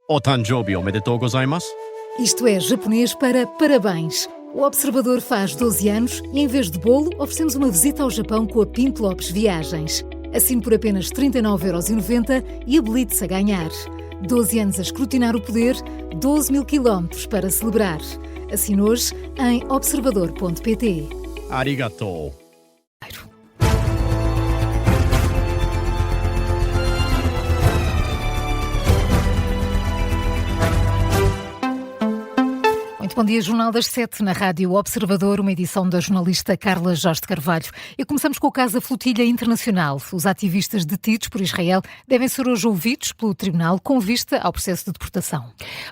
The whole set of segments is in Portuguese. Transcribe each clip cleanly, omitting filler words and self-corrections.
O Tanjoubi omedetou gozaimasu. Isto é japonês para parabéns. O Observador faz 12 anos e, em vez de bolo, oferecemos uma visita ao Japão com a Pinto Lopes Viagens. Assine por apenas 39,90€ e habilite-se a ganhar. 12 anos a escrutinar o poder, 12 mil quilómetros para celebrar. Assine hoje em observador.pt. Arigatou. Muito bom dia, Jornal das 7 na Rádio Observador, uma edição da jornalista Carla Jorge de Carvalho. E começamos com o caso da Flotilha Internacional. Os ativistas detidos por Israel devem ser hoje ouvidos pelo Tribunal com vista ao processo de deportação.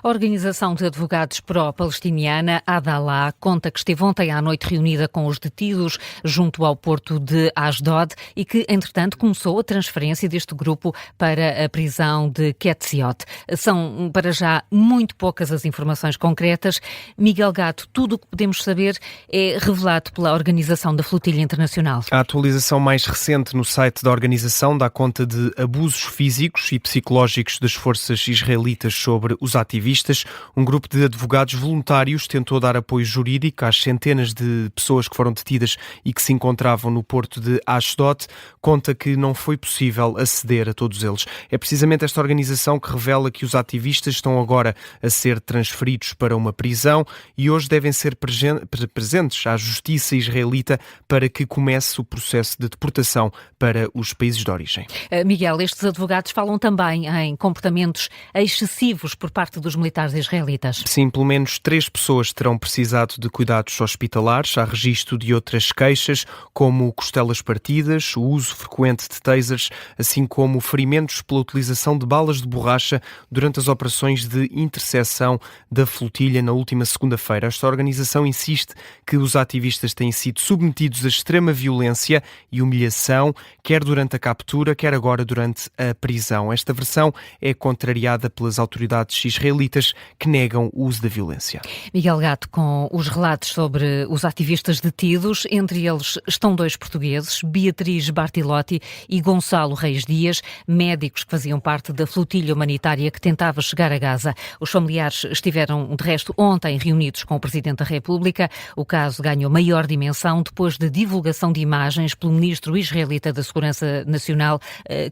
A Organização de Advogados Pró-Palestiniana, Adalah, conta que esteve ontem à noite reunida com os detidos junto ao porto de Ashdod e que, entretanto, começou a transferência deste grupo para a prisão de Ketziot. São, para já, muito poucas as informações concretas. Miguel Gato, tudo o que podemos saber é revelado pela Organização da Flotilha Internacional. A atualização mais recente no site da organização dá conta de abusos físicos e psicológicos das forças israelitas sobre os ativistas. Um grupo de advogados voluntários tentou dar apoio jurídico às centenas de pessoas que foram detidas e que se encontravam no porto de Ashdod. Conta que não foi possível aceder a todos eles. É precisamente esta organização que revela que os ativistas estão agora a ser transferidos para uma prisão e hoje devem ser presentes à justiça israelita para que comece o processo de deportação para os países de origem. Miguel, estes advogados falam também em comportamentos excessivos por parte dos militares israelitas. Sim, pelo menos 3 pessoas terão precisado de cuidados hospitalares. Há registro de outras queixas, como costelas partidas, o uso frequente de tasers, assim como ferimentos pela utilização de balas de borracha durante as operações de interseção da flotilha na última segunda-feira. Esta organização insiste que os ativistas têm sido submetidos a extrema violência e humilhação, quer durante a captura, quer agora durante a prisão. Esta versão é contrariada pelas autoridades israelitas que negam o uso da violência. Miguel Gato, com os relatos sobre os ativistas detidos, entre eles estão 2 portugueses, Beatriz Bartilotti e Gonçalo Reis Dias, médicos que faziam parte da flotilha humanitária que tentava chegar a Gaza. Os familiares estiveram, de resto, ontem reunidos com o Presidente da República. O caso ganhou maior dimensão depois da divulgação de imagens pelo ministro israelita da Segurança Nacional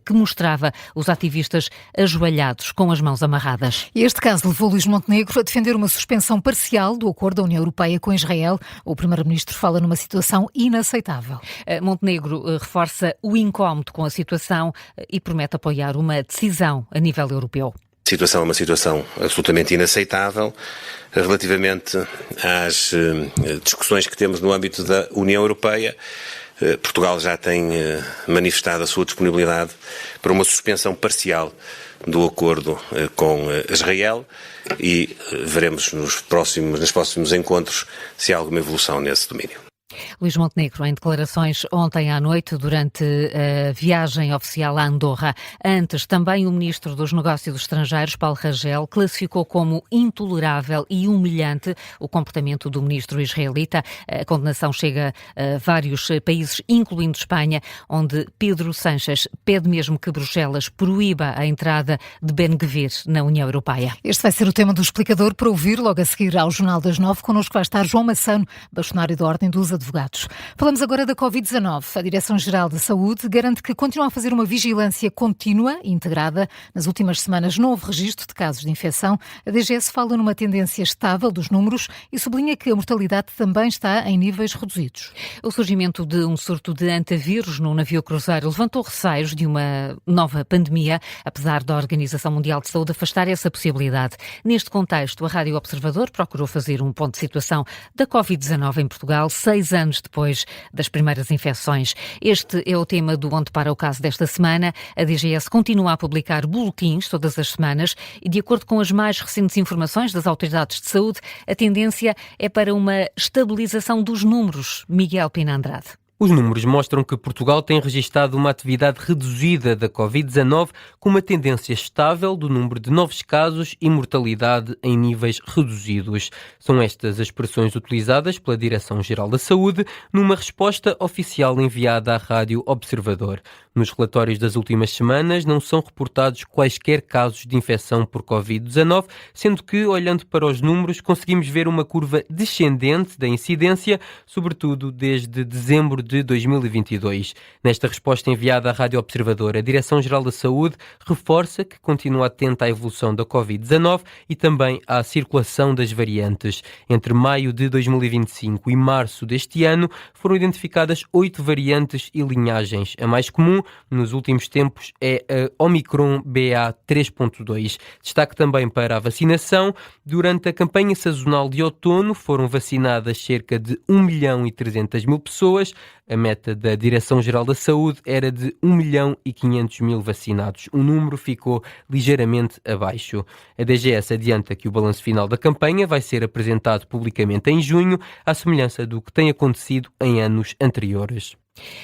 que mostrava os ativistas ajoelhados com as mãos amarradas. Este caso levou Luís Montenegro a defender uma suspensão parcial do acordo da União Europeia com Israel. O Primeiro-Ministro fala numa situação inaceitável. Montenegro reforça o incómodo com a situação e promete apoiar uma decisão a nível europeu. A situação é uma situação absolutamente inaceitável relativamente às discussões que temos no âmbito da União Europeia. Portugal já tem manifestado a sua disponibilidade para uma suspensão parcial do acordo com Israel e veremos nos próximos encontros se há alguma evolução nesse domínio. Luís Montenegro, em declarações ontem à noite, durante a viagem oficial a Andorra. Antes, também o Ministro dos Negócios Estrangeiros, Paulo Rangel, classificou como intolerável e humilhante o comportamento do Ministro israelita. A condenação chega a vários países, incluindo Espanha, onde Pedro Sánchez pede mesmo que Bruxelas proíba a entrada de Ben-Gvir na União Europeia. Este vai ser o tema do explicador para ouvir logo a seguir ao Jornal das 9. Connosco vai estar João Massano, bastonário da Ordem dos Advogados. Falamos agora da Covid-19. A Direção-Geral de Saúde garante que continua a fazer uma vigilância contínua e integrada. Nas últimas semanas não houve registro de casos de infecção. A DGS fala numa tendência estável dos números e sublinha que a mortalidade também está em níveis reduzidos. O surgimento de um surto de antavírus no navio cruzeiro levantou receios de uma nova pandemia, apesar da Organização Mundial de Saúde afastar essa possibilidade. Neste contexto, a Rádio Observador procurou fazer um ponto de situação da Covid-19 em Portugal, 6 anos depois das primeiras infecções. Este é o tema do Onde Para o Caso desta semana. A DGS continua a publicar boletins todas as semanas e, de acordo com as mais recentes informações das autoridades de saúde, a tendência é para uma estabilização dos números. Miguel Pina Andrade. Os números mostram que Portugal tem registado uma atividade reduzida da Covid-19 com uma tendência estável do número de novos casos e mortalidade em níveis reduzidos. São estas as expressões utilizadas pela Direção-Geral da Saúde numa resposta oficial enviada à Rádio Observador. Nos relatórios das últimas semanas não são reportados quaisquer casos de infecção por Covid-19, sendo que, olhando para os números, conseguimos ver uma curva descendente da incidência, sobretudo desde dezembro de 2022. Nesta resposta enviada à Rádio Observador, a Direção-Geral da Saúde reforça que continua atenta à evolução da Covid-19 e também à circulação das variantes. Entre maio de 2025 e março deste ano, foram identificadas 8 variantes e linhagens. A mais comum, nos últimos tempos, é a Omicron BA.3.2. Destaque também para a vacinação. Durante a campanha sazonal de outono, foram vacinadas cerca de 1.300.000 pessoas. A meta da Direção-Geral da Saúde era de 1.500.000 vacinados. O número ficou ligeiramente abaixo. A DGS adianta que o balanço final da campanha vai ser apresentado publicamente em junho, à semelhança do que tem acontecido em anos anteriores.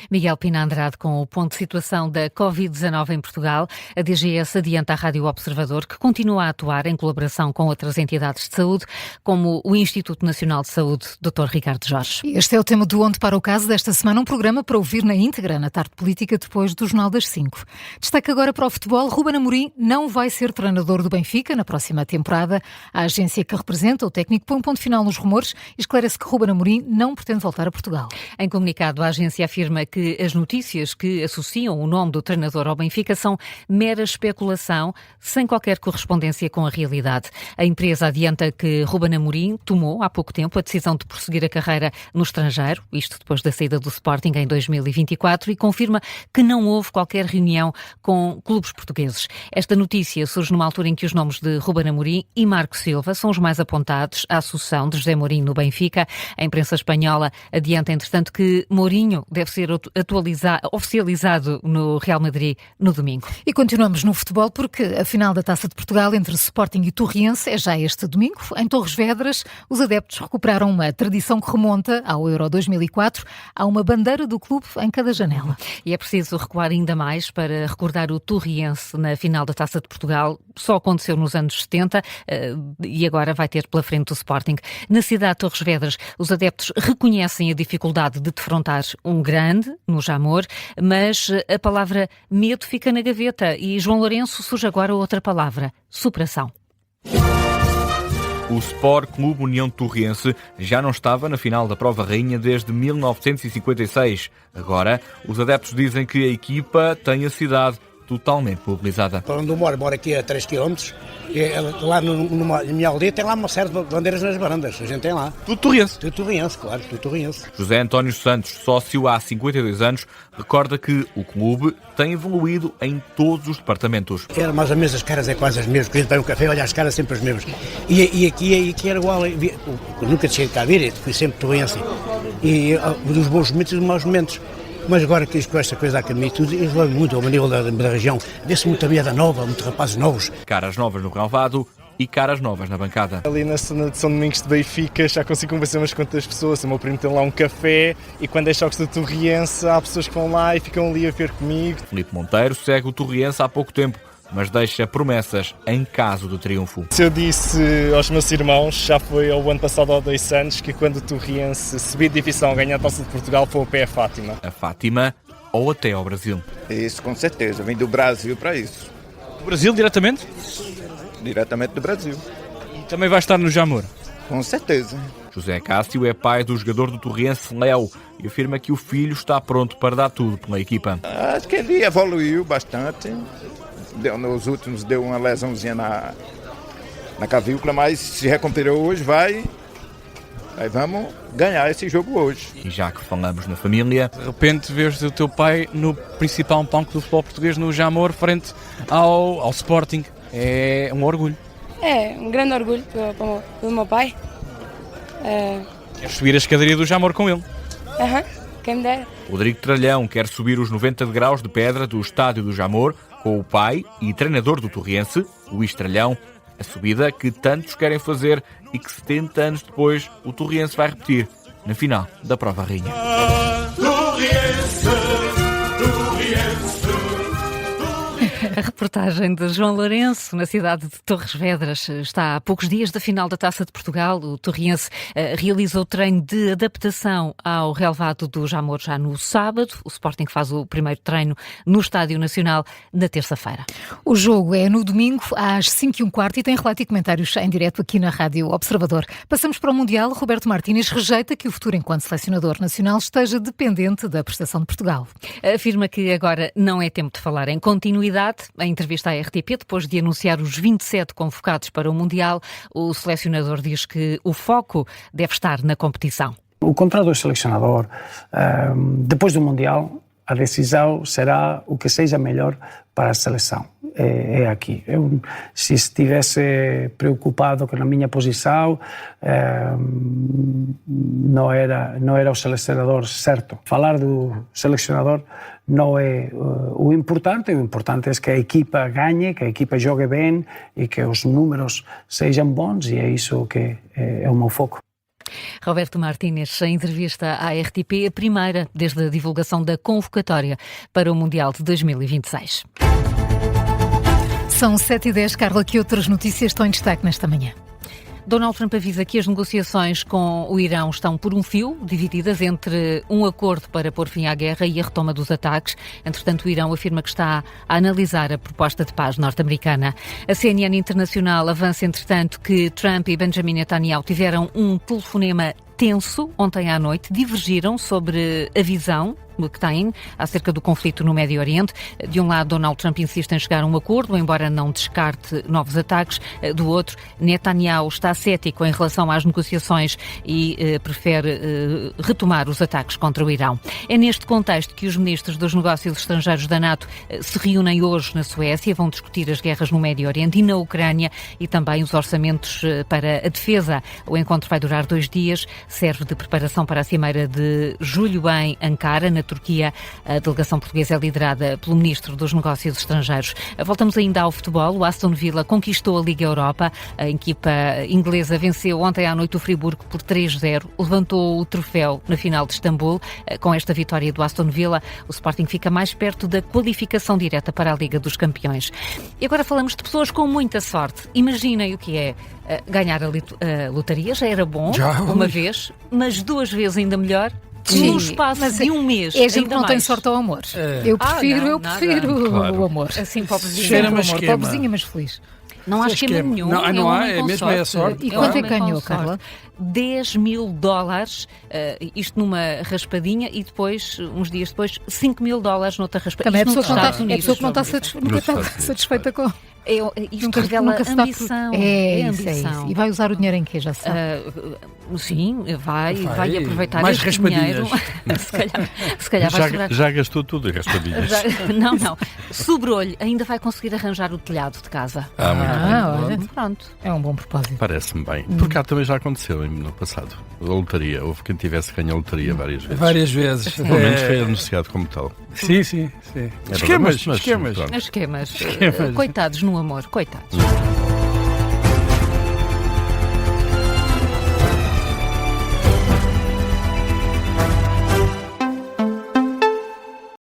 Miguel Pina Andrade com o ponto de situação da Covid-19 em Portugal. A DGS adianta à Rádio Observador que continua a atuar em colaboração com outras entidades de saúde, como o Instituto Nacional de Saúde, Dr. Ricardo Jorge. Este é o tema do Onde para o Caso desta semana, um programa para ouvir na íntegra, na tarde política, depois do Jornal das 5. Destaque agora para o futebol. Ruben Amorim não vai ser treinador do Benfica na próxima temporada. A agência que representa o técnico põe um ponto final nos rumores e esclarece que Ruben Amorim não pretende voltar a Portugal. Em comunicado, a agência afirma que as notícias que associam o nome do treinador ao Benfica são mera especulação, sem qualquer correspondência com a realidade. A empresa adianta que Ruben Amorim tomou há pouco tempo a decisão de prosseguir a carreira no estrangeiro, isto depois da saída do Sporting em 2024, e confirma que não houve qualquer reunião com clubes portugueses. Esta notícia surge numa altura em que os nomes de Ruben Amorim e Marco Silva são os mais apontados à sucessão de José Mourinho no Benfica. A imprensa espanhola adianta, entretanto, que Mourinho deve ser oficializado no Real Madrid no domingo. E continuamos no futebol porque a final da Taça de Portugal entre Sporting e Torriense é já este domingo. Em Torres Vedras, os adeptos recuperaram uma tradição que remonta ao Euro 2004. Há uma bandeira do clube em cada janela. E é preciso recuar ainda mais para recordar o Torriense na final da Taça de Portugal. Só aconteceu nos anos 70 e agora vai ter pela frente o Sporting. Na cidade de Torres Vedras, os adeptos reconhecem a dificuldade de defrontar um grande no Jamor, mas a palavra medo fica na gaveta e João Lourenço surge agora outra palavra, superação. O Sport Clube União de Torriense já não estava na final da Prova Rainha desde 1956. Agora, os adeptos dizem que a equipa tem a cidade totalmente mobilizada. Para onde eu moro aqui a 3 km, lá na minha aldeia tem lá uma série de bandeiras nas varandas, a gente tem lá. Tudo torriense? Tudo torriense, claro, tudo torriense. José António Santos, sócio há 52 anos, recorda que o clube tem evoluído em todos os departamentos. Era mais ou menos, as caras é quase as mesmas, quando a gente vai um café, olha as caras sempre as mesmas. E aqui era igual, eu nunca deixei de cá vir, fui sempre torriense. E dos bons momentos e dos maus momentos. Mas agora que com esta coisa a caminho, tudo, eles vão muito ao nível da região. Vê-se muita miúda nova, muitos rapazes novos. Caras novas no relvado e caras novas na bancada. Ali na zona de São Domingos de Benfica já consigo convencer umas quantas pessoas. O meu primo tem lá um café e quando é choques de Torriense há pessoas que vão lá e ficam ali a ver comigo. Filipe Monteiro segue o Torriense há pouco tempo, mas deixa promessas em caso de triunfo. Se eu disse aos meus irmãos, já foi ao ano passado há 2 anos, que quando o Torriense subir de divisão ganhar a Taça de Portugal foi o pé a Fátima. A Fátima ou até ao Brasil. Isso, com certeza. Vem do Brasil para isso. Do Brasil diretamente? Diretamente do Brasil. E também vai estar no Jamor? Com certeza. José Cássio é pai do jogador do Torriense, Léo, e afirma que o filho está pronto para dar tudo pela equipa. Acho que ele evoluiu bastante. Nos últimos deu uma lesãozinha na cavícula, mas se recuperou hoje, aí vamos ganhar esse jogo hoje. E já que falamos na família... De repente vês o teu pai no principal palco do futebol português, no Jamor, frente ao Sporting. É um orgulho. É, um grande orgulho pelo meu pai. Queres subir a escadaria do Jamor com ele? Quem me dera. Rodrigo Tralhão quer subir os 90 degraus de pedra do estádio do Jamor com o pai e treinador do Torriense, Luís Tralhão, a subida que tantos querem fazer e que 70 anos depois o Torriense vai repetir na final da Prova Rainha. A reportagem de João Lourenço, na cidade de Torres Vedras. Está há poucos dias da final da Taça de Portugal. O torriense realizou treino de adaptação ao relevado do Jamor já no sábado. O Sporting faz o primeiro treino no Estádio Nacional na terça-feira. O jogo é no domingo às 5h15 e tem relato e comentários em direto aqui na Rádio Observador. Passamos para o Mundial. Roberto Martínez rejeita que o futuro enquanto selecionador nacional esteja dependente da prestação de Portugal. Afirma que agora não é tempo de falar em continuidade. Em entrevista à RTP, depois de anunciar os 27 convocados para o Mundial, o selecionador diz que o foco deve estar na competição. O contrato do selecionador, depois do Mundial, a decisão será o que seja melhor para a seleção. É aqui. Eu, se estivesse preocupado com a minha posição, não era o selecionador certo. Falar do selecionador não é o importante é que a equipa ganhe, que a equipa jogue bem e que os números sejam bons, e é isso que é o meu foco. Roberto Martínez, em entrevista à RTP, a primeira desde a divulgação da convocatória para o Mundial de 2026. São 7h10, Carla, que outras notícias estão em destaque nesta manhã? Donald Trump avisa que as negociações com o Irão estão por um fio, divididas entre um acordo para pôr fim à guerra e a retoma dos ataques. Entretanto, o Irão afirma que está a analisar a proposta de paz norte-americana. A CNN Internacional avança, entretanto, que Trump e Benjamin Netanyahu tiveram um telefonema tenso ontem à noite, divergiram sobre a visão que têm acerca do conflito no Médio Oriente. De um lado, Donald Trump insiste em chegar a um acordo, embora não descarte novos ataques. Do outro, Netanyahu está cético em relação às negociações e prefere retomar os ataques contra o Irão. É neste contexto que os ministros dos negócios estrangeiros da NATO se reúnem hoje na Suécia, vão discutir as guerras no Médio Oriente e na Ucrânia e também os orçamentos para a defesa. O encontro vai durar 2 dias, serve de preparação para a cimeira de julho em Ankara, na Turquia. A delegação portuguesa é liderada pelo Ministro dos Negócios Estrangeiros. Voltamos ainda ao futebol. O Aston Villa conquistou a Liga Europa. A equipa inglesa venceu ontem à noite o Friburgo por 3-0. Levantou o troféu na final de Istambul. Com esta vitória do Aston Villa, o Sporting fica mais perto da qualificação direta para a Liga dos Campeões. E agora falamos de pessoas com muita sorte. Imaginem o que é ganhar a lotaria. Já era bom, uma vez, mas 2 vezes ainda melhor. Sim, no espaço de um mês. É gente que não tem sorte ao amor. Eu prefiro claro. o amor. Assim, pobrezinha. Cheira-me esquema. Pobrezinha, mas feliz. Não há esquema nenhum. Não há, é mesmo é a sorte. E quanto é que ganhou, Carla? $10.000, isto numa raspadinha, e depois, uns dias depois, $5.000 noutra raspadinha. Também é pessoa que não está satisfeita com... Isto revela ambição. É ambição. E vai usar o dinheiro em quê, já sabe? Sim, vai aproveitar mais este dinheiro. se calhar vai sobrar. Já gastou tudo em raspadinhas. Não. Sobrou-lhe, ainda vai conseguir arranjar o telhado de casa. Olha, pronto. É um bom propósito. Parece-me bem. Porque cá também já aconteceu no passado. A lotaria. Houve quem tivesse ganho a lotaria várias vezes. Várias vezes. Pelo menos foi anunciado como tal. Sim. Esquemas. Esquemas. Coitados no amor, coitados.